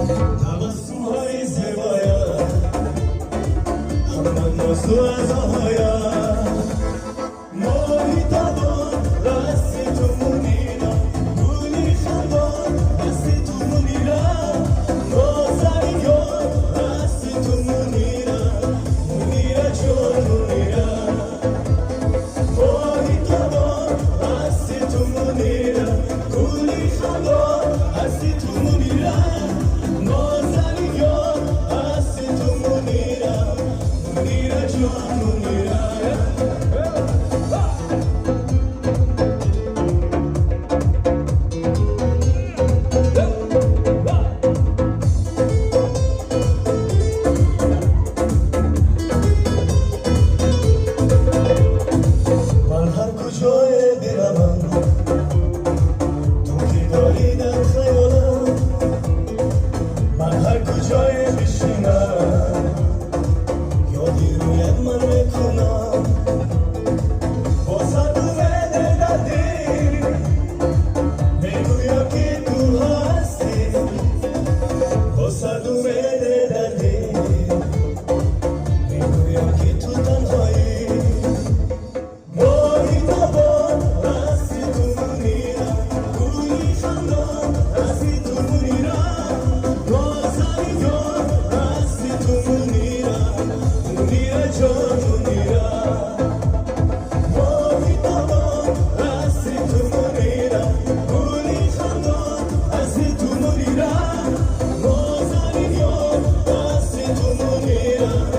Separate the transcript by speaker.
Speaker 1: تبسم‌های زیبایت همه موضوع زهایت ماهی تبان راستی تو منیرم گولی خندان راستی تو منیرم نازنی یار راستی تو منیرم منیره جان منیرم ماهی تبان راستی تو منیرم گولی خندان راستی تو منیرم نازنی یار راستی تو منیرم منیره جان منیرم من هر کجای بروم تو که داری در خیالم من هر کجای بشینم یادی رویت من میکنم با صدومه در دل میگویم که تو هستی با صدومه در دل میگویم که تو تنهایی ماهی تبان راستی تو منیرم گویی خندان راستی تو منیرم نازنی یار راستی تو منیرم منیره جان منیرم ماهی تبان راستی تو منیرم گویی خندان راستی تو منیرم نازنی یار راستی تو منیرم